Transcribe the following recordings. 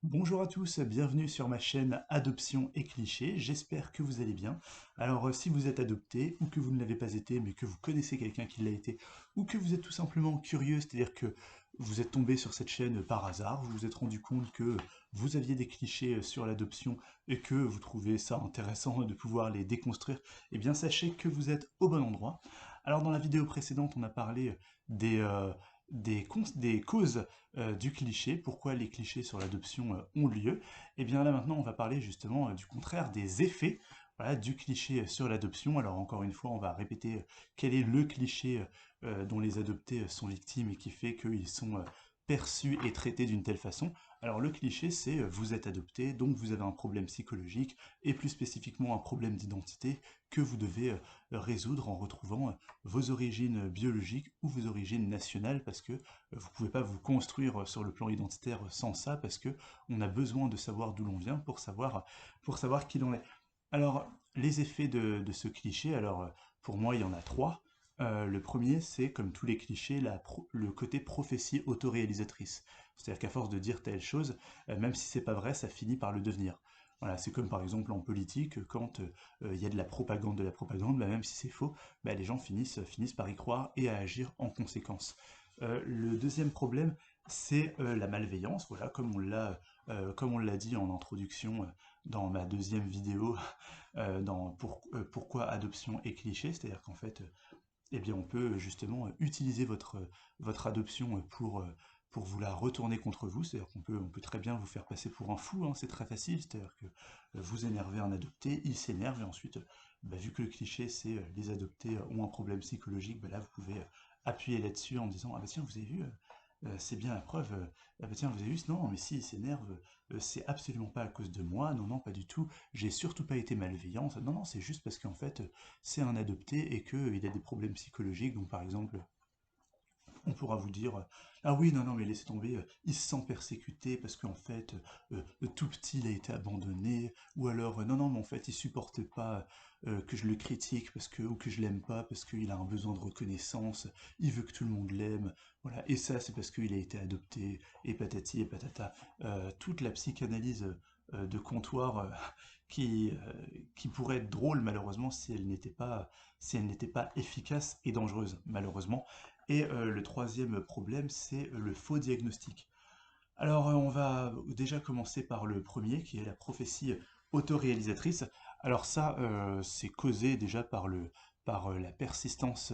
Bonjour à tous, bienvenue sur ma chaîne Adoption et Clichés, j'espère que vous allez bien. Alors si vous êtes adopté, ou que vous ne l'avez pas été, mais que vous connaissez quelqu'un qui l'a été, ou que vous êtes tout simplement curieux, c'est-à-dire que vous êtes tombé sur cette chaîne par hasard, vous vous êtes rendu compte que vous aviez des clichés sur l'adoption, et que vous trouvez ça intéressant de pouvoir les déconstruire, eh bien sachez que vous êtes au bon endroit. Alors dans la vidéo précédente, on a parlé des... des causes du cliché, pourquoi les clichés sur l'adoption ont lieu, et bien là maintenant on va parler justement du contraire des effets, voilà, du cliché sur l'adoption. Alors encore une fois on va répéter quel est le cliché dont les adoptés sont victimes et qui fait qu'ils sont perçus et traités d'une telle façon. Alors le cliché c'est vous êtes adopté, donc vous avez un problème psychologique, et plus spécifiquement un problème d'identité que vous devez résoudre en retrouvant vos origines biologiques ou vos origines nationales, parce que vous pouvez pas vous construire sur le plan identitaire sans ça, parce que on a besoin de savoir d'où l'on vient pour savoir qui l'on est. Alors, les effets de ce cliché, alors pour moi il y en a trois. Le premier, c'est comme tous les clichés, le côté prophétie autoréalisatrice. C'est-à-dire qu'à force de dire telle chose, même si c'est pas vrai, ça finit par le devenir. Voilà, c'est comme par exemple en politique, quand il y a de la propagande, bah, même si c'est faux, bah, les gens finissent par y croire et à agir en conséquence. Le deuxième problème, c'est la malveillance, voilà, comme on l'a dit en introduction dans ma deuxième vidéo, pourquoi adoption est cliché, c'est-à-dire qu'en fait, eh bien, on peut justement utiliser votre adoption pour vous la retourner contre vous, c'est-à-dire on peut très bien vous faire passer pour un fou, hein, c'est très facile, c'est-à-dire que vous énervez un adopté, il s'énerve, et ensuite, bah, vu que le cliché c'est les adoptés ont un problème psychologique, bah là vous pouvez appuyer là-dessus en disant: ah bah tiens, vous avez vu, c'est bien la preuve, ah bah tiens, vous avez vu, non, mais si, il s'énerve, c'est absolument pas à cause de moi, non, non, pas du tout, j'ai surtout pas été malveillant, non, non, c'est juste parce qu'en fait, c'est un adopté et qu'il a des problèmes psychologiques. Donc par exemple, on pourra vous dire: ah oui, non, non, mais laissez tomber, il se sent persécuté parce qu'en fait, tout petit, il a été abandonné, ou alors, non, non, mais en fait, il supporte pas que je le critique ou que je l'aime pas parce qu'il a un besoin de reconnaissance, il veut que tout le monde l'aime, voilà, et ça, c'est parce qu'il a été adopté, et patati et patata. Toute la psychanalyse de comptoir qui pourrait être drôle, malheureusement, si elle n'était pas efficace et dangereuse, malheureusement. Et le troisième problème, c'est le faux diagnostic. Alors, on va déjà commencer par le premier, qui est la prophétie autoréalisatrice. Alors ça, c'est causé déjà par la persistance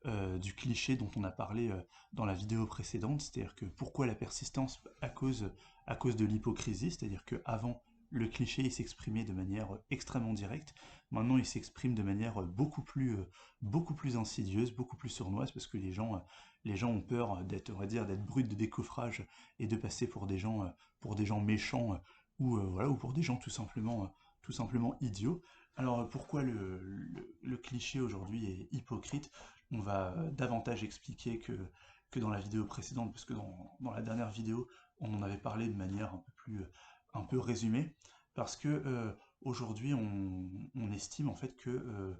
du cliché dont on a parlé dans la vidéo précédente. C'est-à-dire que pourquoi la persistance? À cause de l'hypocrisie, c'est-à-dire qu'avant, le cliché il s'exprimait de manière extrêmement directe. Maintenant, il s'exprime de manière beaucoup plus insidieuse, beaucoup plus sournoise, parce que les gens ont peur d'être, on va dire, d'être bruts de décoffrage et de passer pour des gens méchants, voilà, ou pour des gens tout simplement idiots. Alors pourquoi le cliché aujourd'hui est hypocrite? On va davantage expliquer que dans la vidéo précédente, parce que dans la dernière vidéo, on en avait parlé de manière un peu résumée, parce que aujourd'hui on estime en fait que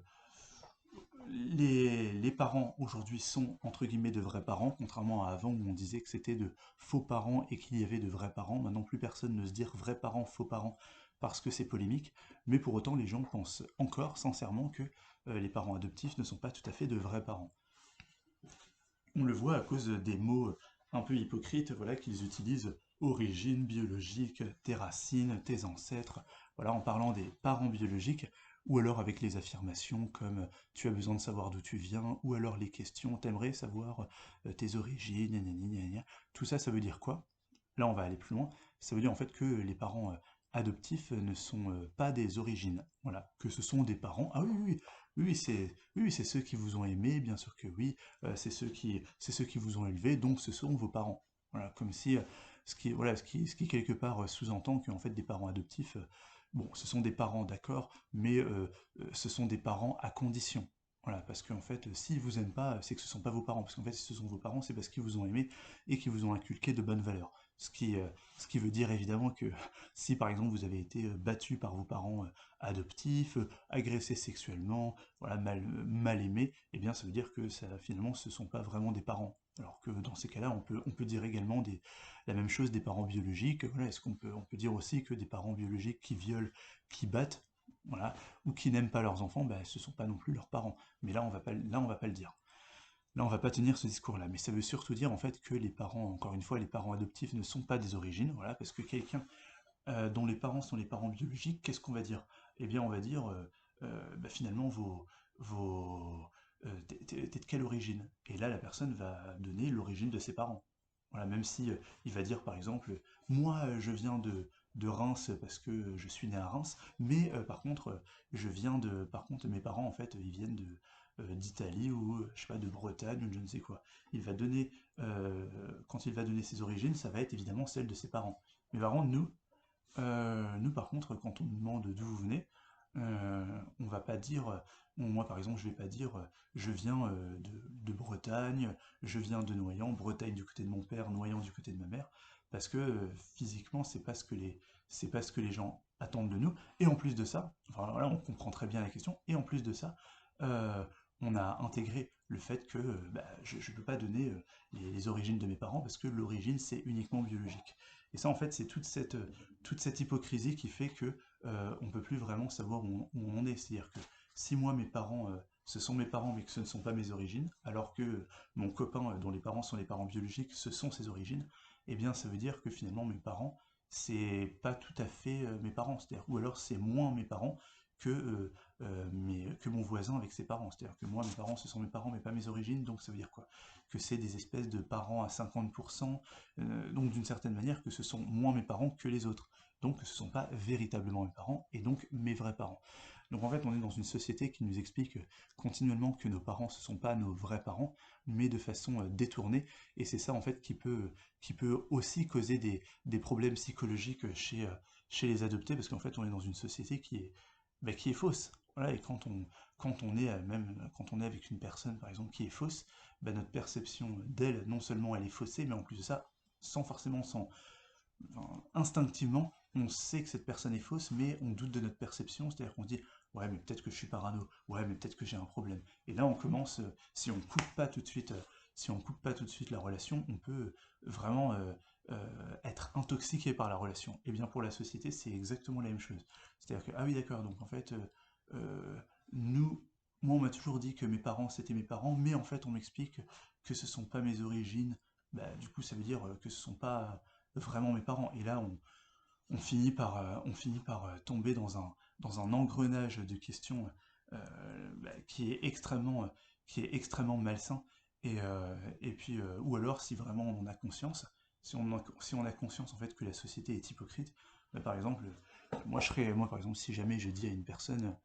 les parents aujourd'hui sont entre guillemets de vrais parents, contrairement à avant où on disait que c'était de faux parents et qu'il y avait de vrais parents. Maintenant, plus personne ne se dire vrais parents, faux parents, parce que c'est polémique, mais pour autant, les gens pensent encore sincèrement que les parents adoptifs ne sont pas tout à fait de vrais parents. On le voit à cause des mots un peu hypocrites, voilà, qu'ils utilisent: origine biologique, tes racines, tes ancêtres, voilà, en parlant des parents biologiques, ou alors avec les affirmations comme tu as besoin de savoir d'où tu viens, ou alors les questions t'aimerais savoir tes origines, gna gna gna gna gna. Tout ça, ça veut dire quoi? Là, on va aller plus loin. Ça veut dire en fait que les parents adoptifs ne sont pas des origines. Voilà, que ce sont des parents. Ah oui, oui, oui, oui, c'est ceux qui vous ont aimé, bien sûr que oui. C'est ceux qui vous ont élevé, donc ce sont vos parents. Voilà, comme si ce qui quelque part sous-entend qu'en fait des parents adoptifs, bon, ce sont des parents, d'accord, mais ce sont des parents à condition. Voilà, parce qu'en fait, s'ils vous aiment pas, c'est que ce sont pas vos parents. Parce qu'en fait, si ce sont vos parents, c'est parce qu'ils vous ont aimé et qu'ils vous ont inculqué de bonnes valeurs. Ce qui veut dire évidemment que si par exemple vous avez été battu par vos parents adoptifs, agressé sexuellement, voilà, mal aimé, eh bien ça veut dire que ça, finalement ce ne sont pas vraiment des parents. Alors que dans ces cas-là, on peut dire également la même chose des parents biologiques. Voilà, est-ce on peut dire aussi que des parents biologiques qui violent, qui battent, voilà, ou qui n'aiment pas leurs enfants, bah, ce sont pas non plus leurs parents. Mais là, on va pas le dire. Là, on va pas tenir ce discours-là, mais ça veut surtout dire en fait que les parents, encore une fois, les parents adoptifs ne sont pas des origines, voilà, parce que quelqu'un dont les parents sont les parents biologiques, qu'est-ce qu'on va dire? Eh bien, on va dire, bah, finalement, t'es de quelle origine? Et là, la personne va donner l'origine de ses parents. Voilà, même si il va dire, par exemple, moi, je viens de Reims parce que je suis né à Reims, mais par contre, par contre, mes parents, en fait, ils viennent d'Italie ou, je sais pas, de Bretagne ou de je ne sais quoi. Il va donner, quand il va donner ses origines, ça va être évidemment celle de ses parents. Mais par contre, nous, par contre, quand on nous demande d'où vous venez, on va pas dire, bon, moi par exemple, je vais pas dire, je viens de Bretagne, je viens de Noyant, Bretagne du côté de mon père, Noyant du côté de ma mère, parce que physiquement, c'est pas ce que les gens attendent de nous. Et en plus de ça, enfin là, on comprend très bien la question. Et en plus de ça, euh, on a intégré le fait que bah, je ne peux pas donner les origines de mes parents parce que l'origine c'est uniquement biologique. Et ça, en fait, c'est toute cette hypocrisie qui fait que on peut plus vraiment savoir où on est. C'est-à-dire que si moi, mes parents, ce sont mes parents, mais que ce ne sont pas mes origines, alors que mon copain, dont les parents sont les parents biologiques, ce sont ses origines, eh bien, ça veut dire que finalement, mes parents, c'est pas tout à fait mes parents. C'est-à-dire, ou alors c'est moins mes parents que mon voisin avec ses parents. C'est-à-dire que moi, mes parents, ce sont mes parents, mais pas mes origines, donc ça veut dire quoi? Que c'est des espèces de parents à 50%, donc d'une certaine manière que ce sont moins mes parents que les autres. Donc ce ne sont pas véritablement mes parents, et donc mes vrais parents. Donc en fait, on est dans une société qui nous explique continuellement que nos parents, ce ne sont pas nos vrais parents, mais de façon détournée, et c'est ça en fait qui peut aussi causer des problèmes psychologiques chez les adoptés, parce qu'en fait, on est dans une société qui est fausse. Voilà, et quand on est avec une personne, par exemple, qui est fausse, bah, notre perception d'elle, non seulement elle est faussée, mais en plus de ça, enfin, instinctivement, on sait que cette personne est fausse, mais on doute de notre perception, c'est-à-dire qu'on se dit, ouais, mais peut-être que je suis parano, ouais, mais peut-être que j'ai un problème. Et là, on commence, si on coupe pas tout de suite la relation, on peut vraiment être intoxiqué par la relation. Et bien pour la société, c'est exactement la même chose. C'est-à-dire que, ah oui, d'accord, donc en fait, euh, nous, moi, on m'a toujours dit que mes parents, c'était mes parents, mais en fait, on m'explique que ce sont pas mes origines. Bah, du coup, ça veut dire que ce sont pas vraiment mes parents. Et là, on finit par tomber dans un engrenage de questions bah, qui est extrêmement malsain. Et puis, ou alors, si vraiment on en a conscience, si on a conscience en fait que la société est hypocrite, bah, par exemple, moi par exemple, si jamais je dis à une personne,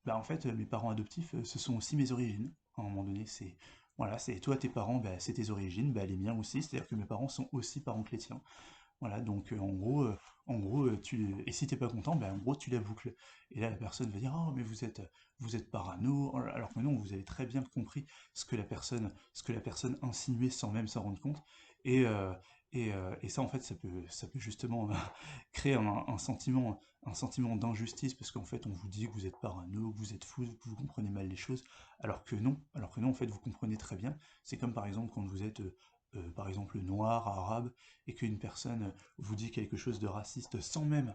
bah en fait, mes parents adoptifs, ce sont aussi mes origines. À un moment donné, voilà, c'est toi tes parents, bah, c'est tes origines, bah, les miens aussi. C'est-à-dire que mes parents sont aussi parents chrétiens. Voilà, donc et si t'es pas content, ben en gros tu la boucles. Et là la personne va dire oh mais vous êtes parano, alors que non, vous avez très bien compris ce que la personne insinuait sans même s'en rendre compte. Et, et ça en fait ça peut justement créer un sentiment d'injustice parce qu'en fait on vous dit que vous êtes parano, que vous êtes fou, que vous comprenez mal les choses, alors que non en fait vous comprenez très bien. C'est comme par exemple quand vous êtes par exemple noir, arabe, et qu'une personne vous dit quelque chose de raciste sans même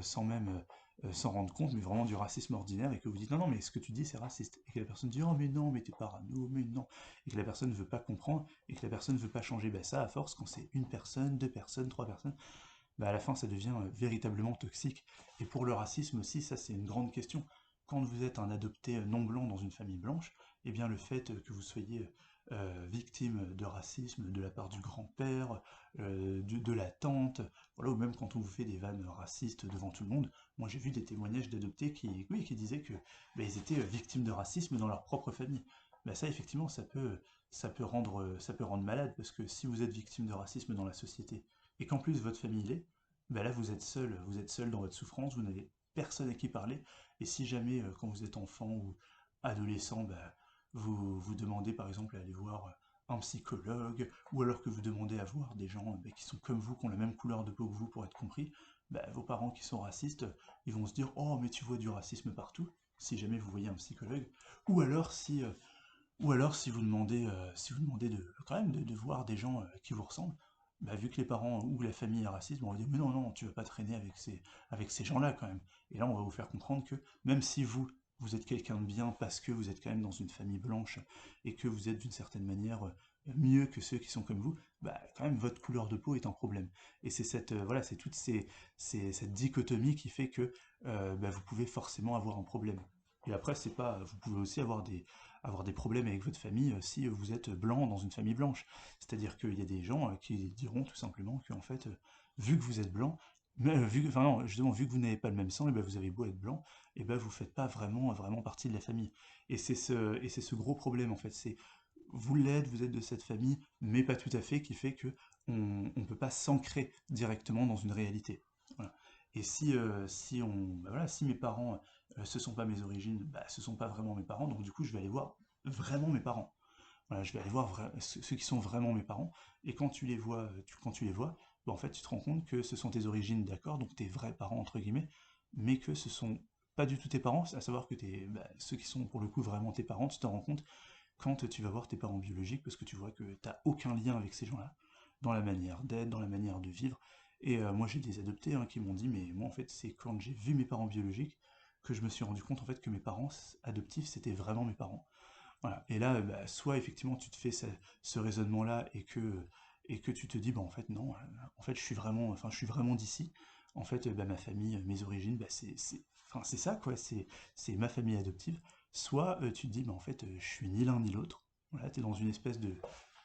s'en rendre compte, mais vraiment du racisme ordinaire, et que vous dites non, non, mais ce que tu dis c'est raciste, et que la personne dit oh mais non, mais t'es parano, mais non, et que la personne ne veut pas comprendre, et que la personne ne veut pas changer, ben ça à force, quand c'est une personne, deux personnes, trois personnes, ben à la fin ça devient véritablement toxique. Et pour le racisme aussi, ça c'est une grande question. Quand vous êtes un adopté non blanc dans une famille blanche, eh bien le fait que vous soyez victime de racisme de la part du grand-père, de la tante, voilà, ou même quand on vous fait des vannes racistes devant tout le monde. Moi j'ai vu des témoignages d'adoptés oui, qui disaient que bah, ils étaient victimes de racisme dans leur propre famille. Bah, ça effectivement ça peut rendre malade parce que si vous êtes victime de racisme dans la société et qu'en plus votre famille l'est, bah là vous êtes seul dans votre souffrance, vous n'avez personne à qui parler, et si jamais quand vous êtes enfant ou adolescent, bah, vous demandez par exemple à aller voir un psychologue, ou alors que vous demandez à voir des gens bah, qui sont comme vous, qui ont la même couleur de peau que vous pour être compris, bah, vos parents qui sont racistes, ils vont se dire oh mais tu vois du racisme partout, si jamais vous voyez un psychologue, ou alors Ou alors si vous demandez quand même de voir des gens qui vous ressemblent, bah, vu que les parents ou la famille est raciste, bon, on va dire mais non, non, tu vas pas traîner avec ces gens-là quand même. Et là, on va vous faire comprendre que même si vous êtes quelqu'un de bien parce que vous êtes quand même dans une famille blanche et que vous êtes d'une certaine manière mieux que ceux qui sont comme vous, bah, quand même votre couleur de peau est un problème. Et c'est voilà, c'est cette dichotomie qui fait que bah, vous pouvez forcément avoir un problème. Et après, c'est pas, vous pouvez aussi avoir des problèmes avec votre famille si vous êtes blanc dans une famille blanche. C'est-à-dire qu'il y a des gens qui diront tout simplement que, en fait, vu que vous êtes blanc, enfin non, justement, vu que vous n'avez pas le même sang, et ben vous avez beau être blanc, et ben vous faites pas vraiment partie de la famille. Et c'est ce gros problème, en fait. C'est, vous l'êtes, vous êtes de cette famille, mais pas tout à fait, qui fait que on peut pas s'ancrer directement dans une réalité. Voilà. Et si mes parents, ce sont pas mes origines, bah, ce sont pas vraiment mes parents, donc du coup, je vais aller voir vraiment mes parents. Voilà, je vais aller voir ceux qui sont vraiment mes parents, et quand tu les vois, quand tu les vois, bah, en fait, tu te rends compte que ce sont tes origines, d'accord, donc tes vrais parents, entre guillemets, mais que ce sont pas du tout tes parents, à savoir que ceux qui sont pour le coup vraiment tes parents, tu t'en rends compte quand tu vas voir tes parents biologiques, parce que tu vois que t'as aucun lien avec ces gens-là, dans la manière d'être, dans la manière de vivre. Et moi j'ai des adoptés qui m'ont dit, mais moi en fait c'est quand j'ai vu mes parents biologiques que je me suis rendu compte en fait que mes parents adoptifs c'était vraiment mes parents. Voilà. Et là, bah, soit effectivement tu te fais ce raisonnement-là et que tu te dis, bah en fait non, en fait je suis vraiment d'ici. En fait, bah, ma famille, mes origines, bah, enfin, c'est ça quoi, c'est ma famille adoptive. Soit tu te dis, bah en fait, je suis ni l'un ni l'autre. Voilà, t'es dans une espèce de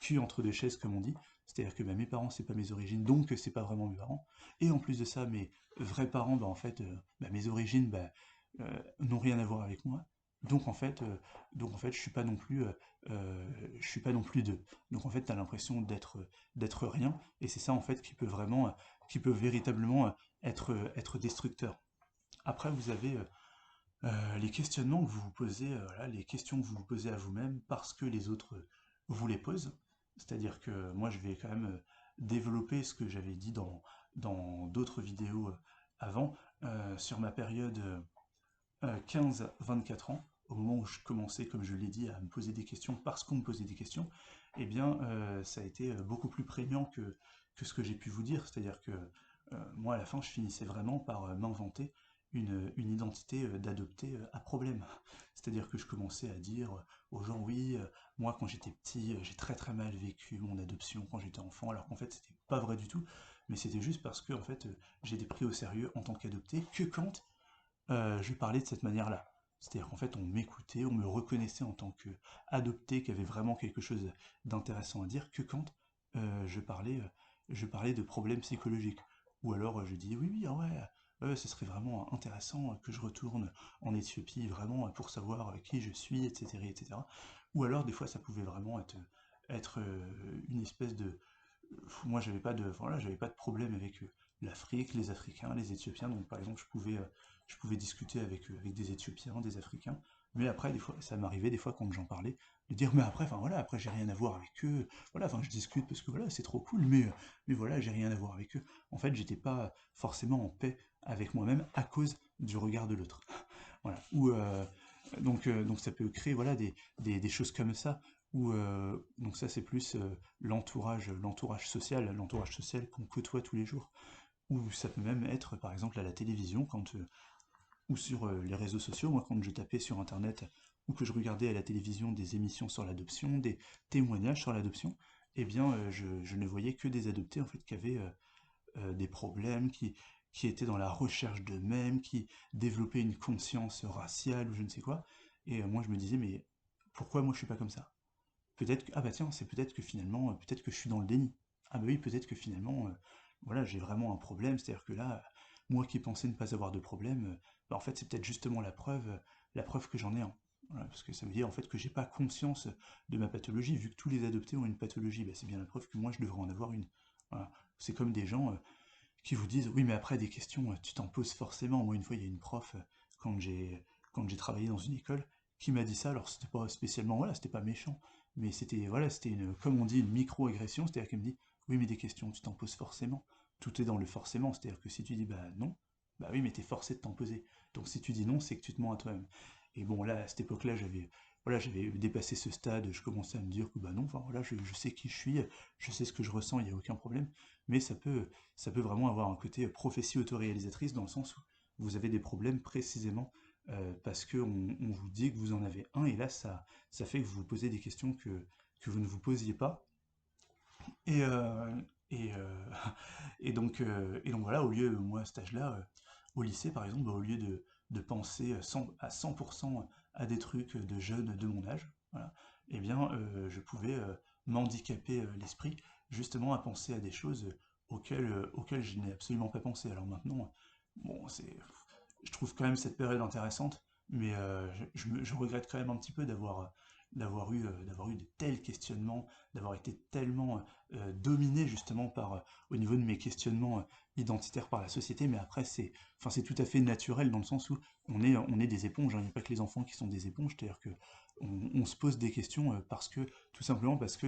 cul entre deux chaises comme on dit. C'est-à-dire que bah, mes parents c'est pas mes origines, donc c'est pas vraiment mes parents. Et en plus de ça, mes vrais parents, bah en fait, bah, mes origines, n'ont rien à voir avec moi. Donc en fait, euh, donc en fait, je suis pas non plus d'eux. Donc en fait, tu as l'impression d'être rien, et c'est ça en fait qui peut véritablement être destructeur. Après, vous avez les questionnements que vous vous posez, voilà, les questions que vous vous posez à vous-même parce que les autres vous les posent. C'est-à-dire que moi, je vais quand même développer ce que j'avais dit dans d'autres vidéos avant, sur ma période 15-24 ans, au moment où je commençais, comme je l'ai dit, à me poser des questions parce qu'on me posait des questions, eh bien, ça a été beaucoup plus prégnant que ce que j'ai pu vous dire. C'est-à-dire que moi, à la fin, je finissais vraiment par m'inventer une identité d'adopté à problème. C'est-à-dire que je commençais à dire aux gens, oui, moi, quand j'étais petit, j'ai très très mal vécu mon adoption quand j'étais enfant, alors qu'en fait, c'était pas vrai du tout, mais c'était juste parce que, en fait, j'ai été pris au sérieux en tant qu'adopté que quand je parlais de cette manière-là. C'est-à-dire qu'en fait, on m'écoutait, on me reconnaissait en tant qu'adopté, qui avait vraiment quelque chose d'intéressant à dire, que quand je parlais de problèmes psychologiques. Ou alors je disais, oui, oui, ah ouais, ce serait vraiment intéressant que je retourne en Éthiopie, vraiment, pour savoir qui je suis, etc., etc. Ou alors, des fois, ça pouvait vraiment être une espèce de moi j'avais pas de problème avec l'Afrique, les Africains, les Éthiopiens, donc par exemple je pouvais discuter avec des Éthiopiens, des Africains, mais après des fois ça m'arrivait des fois quand j'en parlais de dire mais après enfin voilà après j'ai rien à voir avec eux, voilà enfin je discute parce que voilà c'est trop cool mais voilà j'ai rien à voir avec eux. En fait j'étais pas forcément en paix avec moi-même à cause du regard de l'autre. Voilà. Donc ça peut créer voilà, des choses comme ça, où, donc ça c'est plus l'entourage social qu'on côtoie tous les jours. Ou ça peut même être par exemple à la télévision, ou sur les réseaux sociaux, moi quand je tapais sur internet, ou que je regardais à la télévision des émissions sur l'adoption, des témoignages sur l'adoption, eh bien je ne voyais que des adoptés en fait qui avaient des problèmes, qui étaient dans la recherche d'eux-mêmes, qui développaient une conscience raciale ou je ne sais quoi. Et moi je me disais, mais pourquoi moi je suis pas comme ça? Peut-être que, ah bah tiens, c'est peut-être que finalement, peut-être que je suis dans le déni. Ah bah oui, peut-être que finalement, voilà, j'ai vraiment un problème, c'est-à-dire que là, moi qui pensais ne pas avoir de problème, bah en fait c'est peut-être justement la preuve que j'en ai un. Voilà, parce que ça veut dire en fait que j'ai pas conscience de ma pathologie, vu que tous les adoptés ont une pathologie, bah, c'est bien la preuve que moi je devrais en avoir une. Voilà. C'est comme des gens qui vous disent oui mais après des questions tu t'en poses forcément. Moi une fois il y a une prof quand j'ai travaillé dans une école qui m'a dit ça, alors c'était pas spécialement voilà c'était pas méchant mais c'était voilà c'était une comme on dit une micro-agression, c'est-à-dire qu'elle me dit oui mais des questions tu t'en poses forcément, tout est dans le forcément, c'est-à-dire que si tu dis bah non bah oui mais t'es forcé de t'en poser, donc si tu dis non c'est que tu te mens à toi-même. Et bon là à cette époque-là voilà, j'avais dépassé ce stade, je commençais à me dire que bah non, enfin voilà, je sais qui je suis, je sais ce que je ressens, il n'y a aucun problème, mais ça peut vraiment avoir un côté prophétie autoréalisatrice dans le sens où vous avez des problèmes précisément parce qu'on vous dit que vous en avez un, et là ça fait que vous vous posez des questions que vous ne vous posiez pas. Et, et, et donc voilà, au lieu, moi à cet âge-là, au lycée par exemple, bah, au lieu de penser à 100% à des trucs de jeunes de mon âge, voilà, eh bien je pouvais m'handicaper l'esprit justement à penser à des choses auxquelles je n'ai absolument pas pensé. Alors maintenant, bon, je trouve quand même cette période intéressante, mais je regrette quand même un petit peu d'avoir eu de tels questionnements, d'avoir été tellement dominé justement au niveau de mes questionnements identitaires par la société, mais après c'est tout à fait naturel dans le sens où on est des éponges, hein. Il n'y a pas que les enfants qui sont des éponges, c'est-à-dire que on se pose des questions tout simplement parce que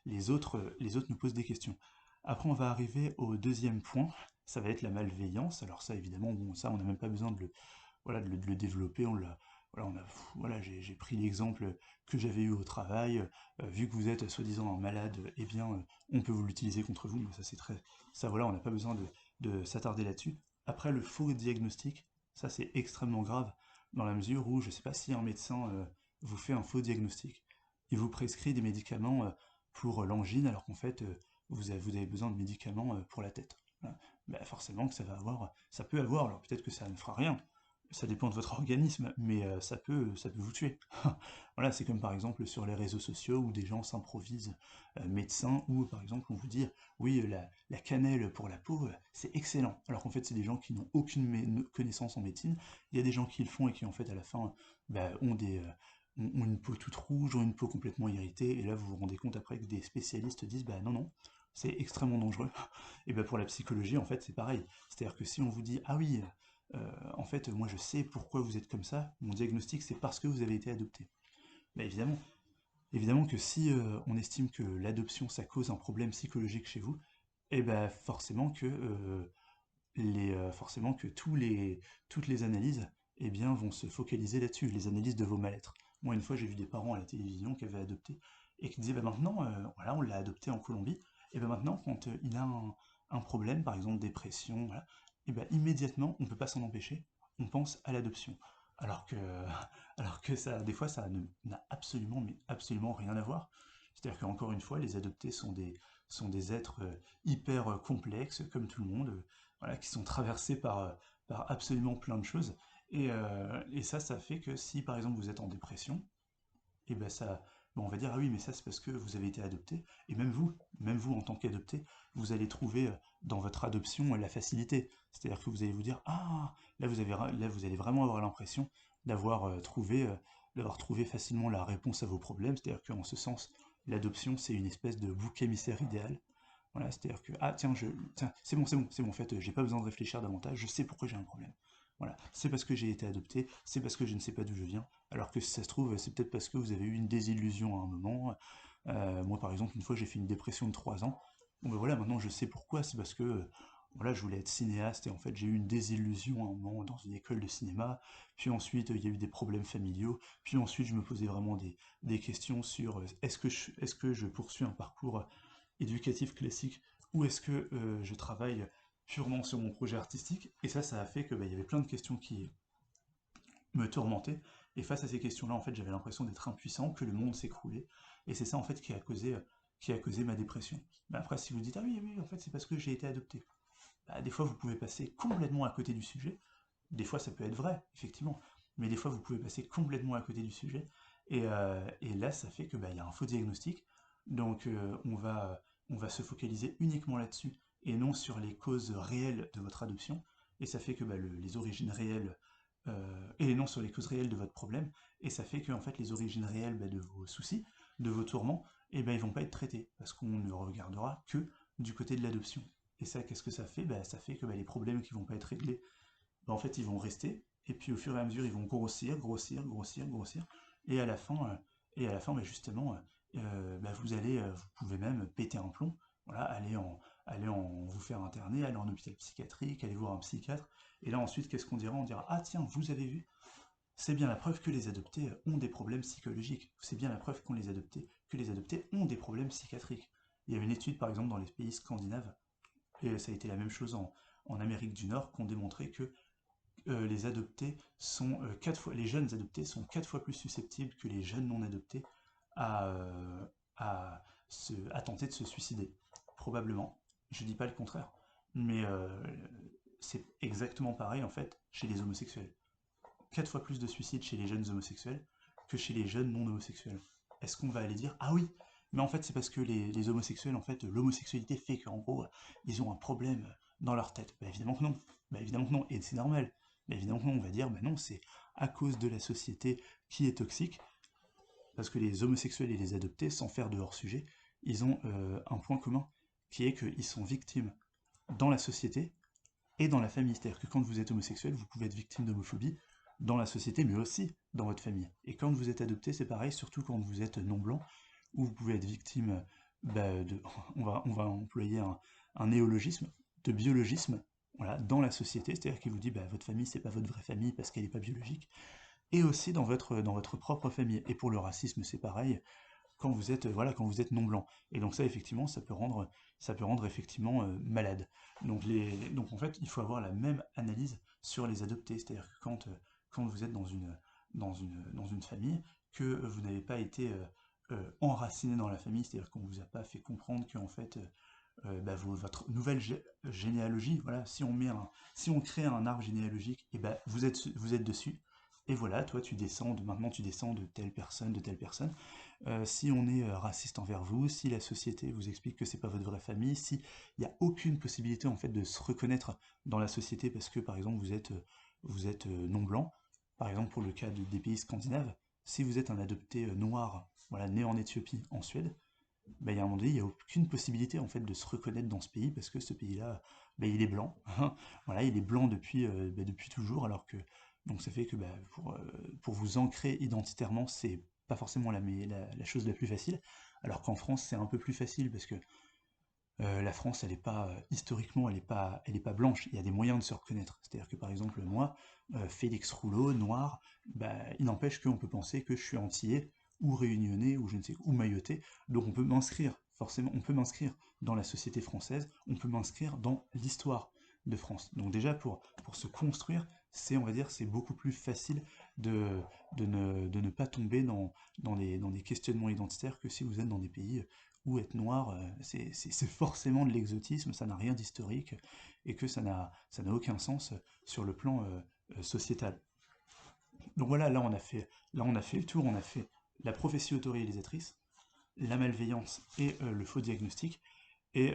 les autres nous posent des questions. Après, on va arriver au deuxième point, ça va être la malveillance. Alors ça, évidemment, bon, ça, on n'a même pas besoin voilà, de le développer. Voilà, j'ai pris l'exemple que j'avais eu au travail. Vu que vous êtes soi-disant un malade, eh bien, on peut vous l'utiliser contre vous. Mais ça, ça, voilà, on n'a pas besoin de s'attarder là-dessus. Après, le faux diagnostic, ça, c'est extrêmement grave dans la mesure où, je ne sais pas si un médecin vous fait un faux diagnostic. Il vous prescrit des médicaments pour l'angine, alors qu'en fait, vous avez besoin de médicaments pour la tête. Voilà. Bah, forcément que ça peut avoir, alors peut-être que ça ne fera rien, ça dépend de votre organisme, mais ça peut vous tuer. Voilà, c'est comme par exemple sur les réseaux sociaux où des gens s'improvisent médecins, ou par exemple on vous dit oui, la cannelle pour la peau, c'est excellent. Alors qu'en fait, c'est des gens qui n'ont aucune connaissance en médecine. Il y a des gens qui le font et qui en fait à la fin bah, ont une peau toute rouge, ont une peau complètement irritée, et là vous vous rendez compte après que des spécialistes disent bah non, non, c'est extrêmement dangereux. Et bah pour la psychologie, en fait, c'est pareil. C'est-à-dire que si on vous dit ah oui, en fait, moi je sais pourquoi vous êtes comme ça, mon diagnostic c'est parce que vous avez été adopté. Bah évidemment que si on estime que l'adoption ça cause un problème psychologique chez vous, et ben forcément que toutes les analyses eh bien, vont se focaliser là-dessus, les analyses de vos mal-être. Moi, une fois, j'ai vu des parents à la télévision qui avaient adopté et qui disaient, bah, maintenant, voilà, on l'a adopté en Colombie, et ben maintenant, quand il a un problème, par exemple dépression, voilà, et ben immédiatement, on ne peut pas s'en empêcher, on pense à l'adoption. Alors que, alors que ça, des fois, n'a absolument, mais absolument rien à voir. C'est-à-dire qu'encore une fois, les adoptés sont des êtres hyper complexes, comme tout le monde, voilà, qui sont traversés par absolument plein de choses. Et ça fait que si par exemple vous êtes en dépression, et ben ça, ben on va dire ah oui mais ça c'est parce que vous avez été adopté. Et même vous en tant qu'adopté, vous allez trouver dans votre adoption la facilité. C'est-à-dire que vous allez vous dire ah là vous allez vraiment avoir l'impression d'avoir trouvé facilement la réponse à vos problèmes. C'est-à-dire qu'en ce sens, l'adoption c'est une espèce de bouc émissaire idéal. Voilà, c'est-à-dire que, ah tiens, c'est bon, en fait, j'ai pas besoin de réfléchir davantage, je sais pourquoi j'ai un problème. Voilà, c'est parce que j'ai été adopté, c'est parce que je ne sais pas d'où je viens, alors que si ça se trouve, c'est peut-être parce que vous avez eu une désillusion à un moment. Moi, par exemple, une fois, j'ai fait une dépression de 3 ans. Bon, ben voilà, maintenant je sais pourquoi, c'est parce que, voilà, je voulais être cinéaste, et en fait, j'ai eu une désillusion à un moment dans une école de cinéma, puis ensuite, il y a eu des problèmes familiaux, puis ensuite, je me posais vraiment des questions sur est-ce que je poursuis un parcours éducatif classique, ou est-ce que je travaille purement sur mon projet artistique. Et ça a fait que bah, il y avait plein de questions qui me tourmentaient, et face à ces questions-là, en fait, j'avais l'impression d'être impuissant, que le monde s'écroulait, et c'est ça, en fait, qui a causé ma dépression. Mais après, si vous dites, ah oui, oui, en fait, c'est parce que j'ai été adopté, bah, des fois, vous pouvez passer complètement à côté du sujet, des fois, ça peut être vrai, effectivement, mais des fois, vous pouvez passer complètement à côté du sujet, et là, ça fait que bah, il y a un faux diagnostic, donc on va se focaliser uniquement là-dessus, et non sur les causes réelles de votre adoption, et ça fait que bah, les origines réelles, et non sur les causes réelles de votre problème, et ça fait que en fait, les origines réelles bah, de vos soucis, de vos tourments, et ben ils vont pas être traités, parce qu'on ne regardera que du côté de l'adoption. Et ça, qu'est-ce que ça fait? Bah, ça fait que bah, les problèmes qui vont pas être réglés, bah, en fait, ils vont rester, et puis au fur et à mesure, ils vont grossir, grossir, grossir, grossir, et à la fin, bah, justement, bah, vous pouvez même péter un plomb, voilà, vous faire interner, aller en hôpital psychiatrique, aller voir un psychiatre, et là ensuite, qu'est-ce qu'on dira? On dira, ah tiens, vous avez vu? c'est bien la preuve que les adoptés ont des problèmes psychologiques. C'est bien la preuve que les adoptés ont des problèmes psychiatriques. Il y a une étude, par exemple, dans les pays scandinaves, et ça a été la même chose en Amérique du Nord, qui ont démontré que les adoptés sont les jeunes adoptés sont 4 fois plus susceptibles que les jeunes non adoptés à, à, à tenter de se suicider. Probablement. Je dis pas le contraire. Mais c'est exactement pareil en fait chez les homosexuels. 4 fois plus de suicides chez les jeunes homosexuels que chez les jeunes non homosexuels. Est-ce qu'on va aller dire ah oui, mais en fait c'est parce que les homosexuels, en fait, l'homosexualité fait qu'en gros, ils ont un problème dans leur tête. Bah évidemment que non. Bah évidemment que non, et c'est normal. Bah évidemment que non, on va dire, bah non, c'est à cause de la société qui est toxique, parce que les homosexuels et les adoptés, sans faire de hors-sujet, ils ont un point commun, qui est qu'ils sont victimes dans la société et dans la famille. C'est-à-dire que quand vous êtes homosexuel, vous pouvez être victime d'homophobie dans la société, mais aussi dans votre famille. Et quand vous êtes adopté, c'est pareil, surtout quand vous êtes non-blanc, où vous pouvez être victime de... On va employer un néologisme, de biologisme, voilà, dans la société, c'est-à-dire qu'il vous dit votre famille, c'est pas votre vraie famille parce qu'elle n'est pas biologique, et aussi dans votre propre famille. Et pour le racisme, c'est pareil, quand vous êtes, voilà, quand vous êtes non blanc. Et donc ça, effectivement, ça peut rendre effectivement malade. Donc en fait, il faut avoir la même analyse sur les adoptés. C'est-à-dire que quand vous êtes dans une famille, que vous n'avez pas été enraciné dans la famille, c'est-à-dire qu'on ne vous a pas fait comprendre qu'en fait, votre nouvelle généalogie, voilà, si on crée un arbre généalogique, et vous êtes dessus. Et voilà, toi maintenant tu descends de telle personne, de telle personne. Si on est raciste envers vous, si la société vous explique que c'est pas votre vraie famille, si il n'y a aucune possibilité en fait de se reconnaître dans la société parce que par exemple vous êtes non blanc, par exemple pour le cas des pays scandinaves, si vous êtes un adopté noir, voilà, né en Éthiopie, en Suède, il y a un moment donné, il n'y a aucune possibilité en fait de se reconnaître dans ce pays parce que ce pays-là, il est blanc. Voilà, il est blanc depuis toujours, alors que donc ça fait que pour vous ancrer identitairement, c'est pas forcément la chose la plus facile, alors qu'en France c'est un peu plus facile parce que la France, elle est pas historiquement, elle est pas blanche. Il y a des moyens de se reconnaître. C'est-à-dire que par exemple moi, Félix Rouleau, noir, il n'empêche qu'on peut penser que je suis antillais ou réunionnais ou je ne sais ou maillottais. Donc on peut m'inscrire forcément, on peut m'inscrire dans la société française, on peut m'inscrire dans l'histoire de France. Donc déjà pour se construire, on va dire, c'est beaucoup plus facile de, de ne pas tomber dans des questionnements identitaires que si vous êtes dans des pays où être noir, c'est forcément de l'exotisme, ça n'a rien d'historique, et que ça n'a aucun sens sur le plan sociétal. Donc voilà, là on a fait le tour, on a fait la prophétie autoréalisatrice, la malveillance et le faux diagnostic, et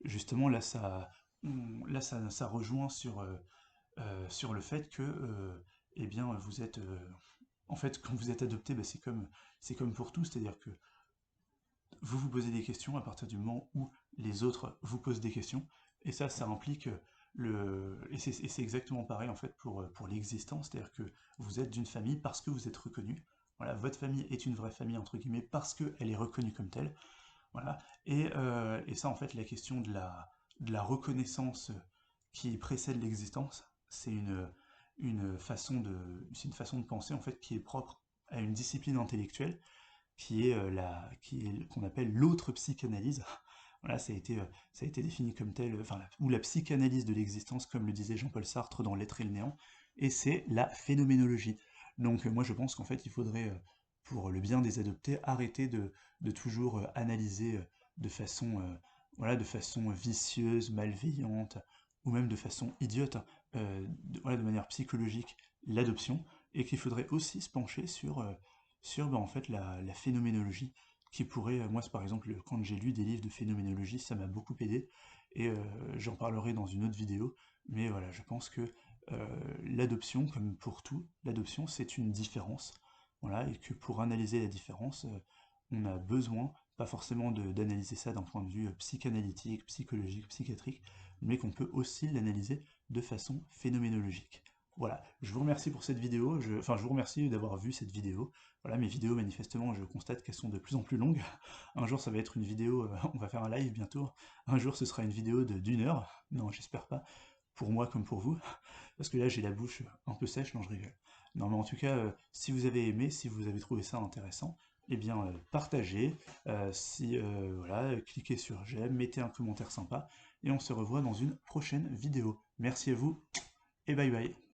justement là ça rejoint sur le fait que eh bien vous êtes en fait quand vous êtes adopté, c'est comme pour tout, c'est-à-dire que vous vous posez des questions à partir du moment où les autres vous posent des questions, et ça implique et c'est exactement pareil en fait pour l'existence, c'est-à-dire que vous êtes d'une famille parce que vous êtes reconnu. Voilà, votre famille est une vraie famille entre guillemets parce qu'elle est reconnue comme telle. Voilà, et ça en fait la question de la reconnaissance qui précède l'existence, c'est une façon de penser en fait qui est propre à une discipline intellectuelle qui est qu'on appelle l'autre psychanalyse. Voilà, ça a été défini comme tel, enfin, ou la psychanalyse de l'existence, comme le disait Jean-Paul Sartre dans L'être et le néant, et c'est la phénoménologie. Donc moi je pense qu'en fait il faudrait, pour le bien des adoptés, arrêter de toujours analyser voilà, de façon vicieuse, malveillante, ou même de façon idiote, voilà, de manière psychologique, l'adoption, et qu'il faudrait aussi se pencher sur en fait la phénoménologie qui pourrait, moi c'est par exemple quand j'ai lu des livres de phénoménologie, ça m'a beaucoup aidé, et j'en parlerai dans une autre vidéo, mais voilà, je pense que l'adoption, comme pour tout, l'adoption c'est une différence, voilà, et que pour analyser la différence, on a besoin, pas forcément d'analyser ça d'un point de vue psychanalytique, psychologique, psychiatrique, mais qu'on peut aussi l'analyser de façon phénoménologique. Voilà, je vous remercie pour cette vidéo, enfin je vous remercie d'avoir vu cette vidéo. Voilà, mes vidéos, manifestement, je constate qu'elles sont de plus en plus longues. Un jour, ça va être une vidéo, on va faire un live bientôt. Un jour, ce sera une vidéo d'une heure. Non, j'espère pas. Pour moi comme pour vous. parce que là j'ai la bouche un peu sèche, non je rigole. Non mais en tout cas, si vous avez aimé, si vous avez trouvé ça intéressant, eh bien partagez, si voilà, cliquez sur j'aime, mettez un commentaire sympa, et on se revoit dans une prochaine vidéo. Merci à vous, et bye bye.